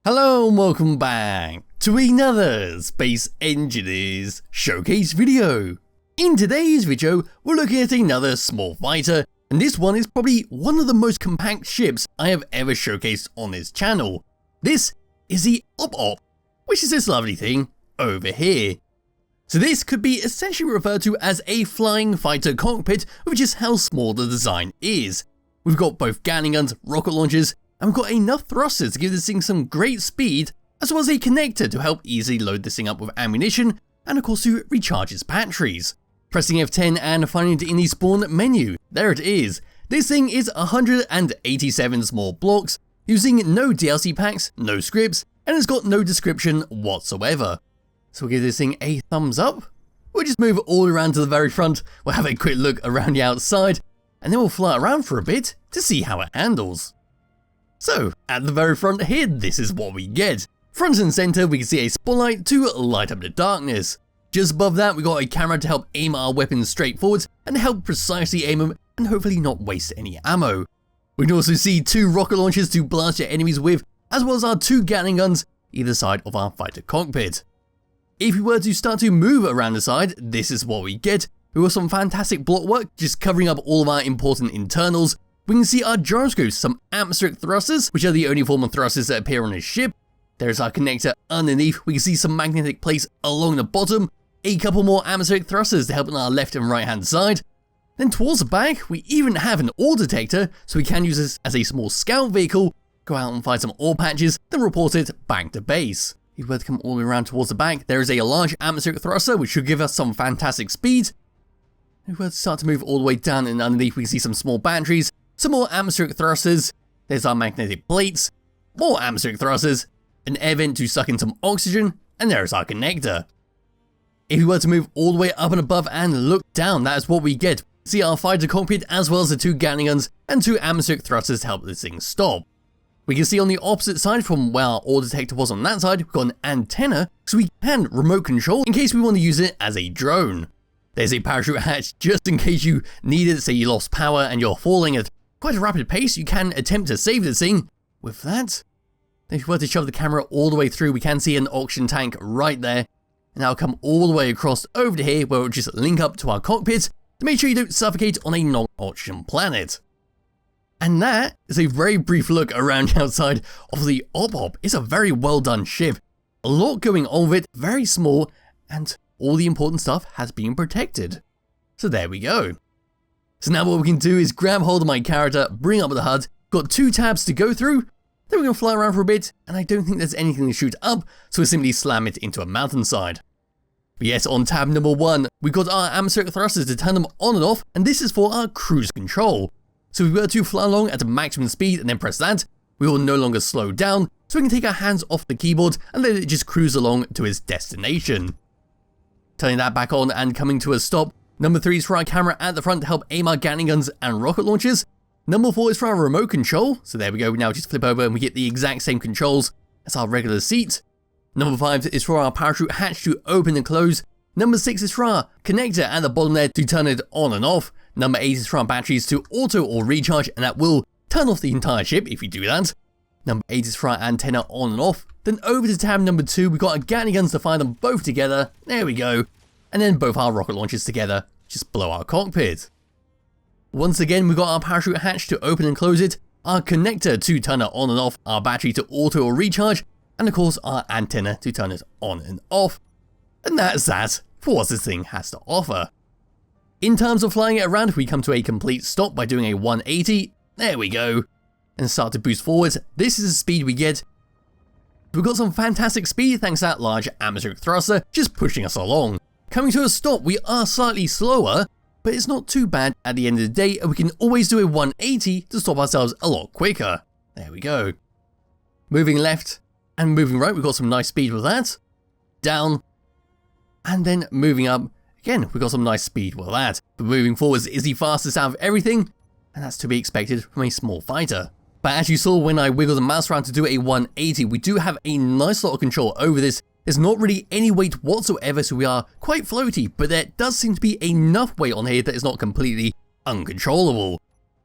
Hello and welcome back to another Space Engineers Showcase video. In today's video, we're looking at another small fighter, and this one is probably one of the most compact ships I have ever showcased on this channel. This is the Op, which is this lovely thing over here. So this could be essentially referred to as a flying fighter cockpit, which is how small the design is. We've got both Gatling guns, rocket launchers, and we've got enough thrusters to give this thing some great speed, as well as a connector to help easily load this thing up with ammunition, and of course to recharge its batteries. Pressing F10 and finding it in the spawn menu, there it is. This thing is 187 small blocks, using no DLC packs, no scripts, and it's got no description whatsoever. So we'll give this thing a thumbs up. We'll just move it all around to the very front, we'll have a quick look around the outside, and then we'll fly around for a bit to see how it handles. So, at the very front here, this is what we get. Front and center, we can see a spotlight to light up the darkness. Just above that, we got a camera to help aim our weapons straight forwards and help precisely aim them and hopefully not waste any ammo. We can also see two rocket launchers to blast your enemies with, as well as our two Gatling guns either side of our fighter cockpit. If we were to start to move around the side, this is what we get. We got some fantastic block work, just covering up all of our important internals. We can see our gyroscopes, some atmospheric thrusters, which are the only form of thrusters that appear on a ship. There's our connector underneath, we can see some magnetic plates along the bottom, a couple more atmospheric thrusters to help on our left and right hand side. Then towards the back, we even have an ore detector, so we can use this as a small scout vehicle, go out and find some ore patches, then report it back to base. If we were to come all the way around towards the back, there is a large atmospheric thruster, which should give us some fantastic speed. If we were to start to move all the way down and underneath, we can see some small batteries, some more atmospheric thrusters, there's our magnetic plates, more atmospheric thrusters, an air vent to suck in some oxygen, and there's our connector. If we were to move all the way up and above and look down, that is what we get. See our fighter cockpit as well as the two Gatling guns and two atmospheric thrusters to help this thing stop. We can see on the opposite side from where our ore detector was on that side, we've got an antenna, so we can remote control in case we want to use it as a drone. There's a parachute hatch just in case you need it, say you lost power and you're falling at quite a rapid pace, you can attempt to save this thing with that. If we were to shove the camera all the way through, we can see an oxygen tank right there, and that'll come all the way across over to here where we'll just link up to our cockpit to make sure you don't suffocate on a non-oxygen planet. And that is a very brief look around the outside of the Op. It's a very well done ship, a lot going on with it, very small, and all the important stuff has been protected. So there we go. So now what we can do is grab hold of my character, bring up the HUD, got two tabs to go through, then we're going to fly around for a bit, and I don't think there's anything to shoot up, so we'll simply slam it into a mountainside. But yes, on tab number 1, we've got our atmospheric thrusters to turn them on and off, and this is for our cruise control. So if we were to fly along at a maximum speed and then press that, we will no longer slow down, so we can take our hands off the keyboard and let it just cruise along to its destination. Turning that back on and coming to a stop, number 3 is for our camera at the front to help aim our Gatling guns and rocket launchers. Number 4 is for our remote control, so there we go, we now just flip over and we get the exact same controls as our regular seat. Number 5 is for our parachute hatch to open and close. Number 6 is for our connector at the bottom there to turn it on and off. Number 8 is for our batteries to auto or recharge, and that will turn off the entire ship if you do that. Number 8 is for our antenna on and off. Then over to tab number 2, we've got our Gatling guns to fire them both together, there we go. And then both our rocket launchers together, just below our cockpit. Once again, we've got our parachute hatch to open and close it, our connector to turn it on and off, our battery to auto or recharge, and of course our antenna to turn it on and off. And that's that for what this thing has to offer. In terms of flying it around, we come to a complete stop by doing a 180, there we go, and start to boost forwards. This is the speed we get. We've got some fantastic speed thanks to that large atmospheric thruster just pushing us along. Coming to a stop, we are slightly slower, but it's not too bad at the end of the day, and we can always do a 180 to stop ourselves a lot quicker. There we go. Moving left and moving right, we've got some nice speed with that. Down, and then moving up. Again, we've got some nice speed with that. But moving forwards is the fastest out of everything, and that's to be expected from a small fighter. But as you saw when I wiggled the mouse around to do a 180, we do have a nice lot of control over this. There's not really any weight whatsoever, so we are quite floaty, but there does seem to be enough weight on here that is not completely uncontrollable.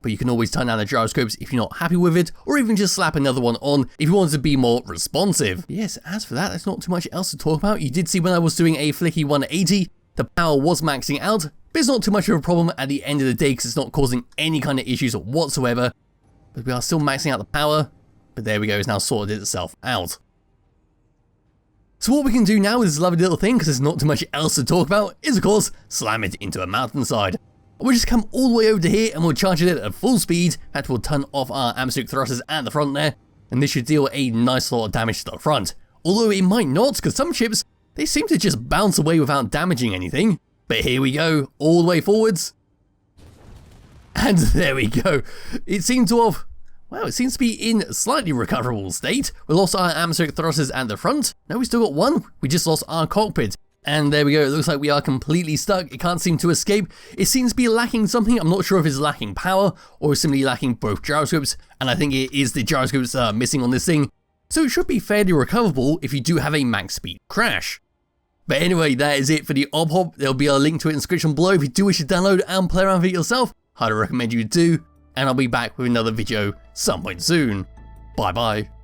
but you can always turn down the gyroscopes if you're not happy with it, or even just slap another one on if you want to be more responsive. Yes, as for that, there's not too much else to talk about. You did see when I was doing a flicky 180, the power was maxing out, but it's not too much of a problem at the end of the day because it's not causing any kind of issues whatsoever. But we are still maxing out the power, but there we go, it's now sorted itself out. So what we can do now with this lovely little thing, because there's not too much else to talk about, is of course, slam it into a mountainside. We'll just come all the way over to here and we'll charge it at full speed. In fact, we'll turn off our atmospheric thrusters at the front there, and this should deal a nice lot of damage to the front. Although it might not, because some ships, they seem to just bounce away without damaging anything. But here we go, all the way forwards. And there we go. It seems to have, well, it seems to be in slightly recoverable state. We lost our atmospheric thrusters at the front. No, we still got one. We just lost our cockpit. And there we go, it looks like we are completely stuck. It can't seem to escape. It seems to be lacking something. I'm not sure if it's lacking power or simply lacking both gyroscopes. And I think it is the gyroscopes that are missing on this thing. So it should be fairly recoverable if you do have a max speed crash. But anyway, that is it for the OBHOP. There'll be a link to it in the description below if you do wish to download and play around with it yourself. Highly recommend you do. And I'll be back with another video some point soon. Bye bye.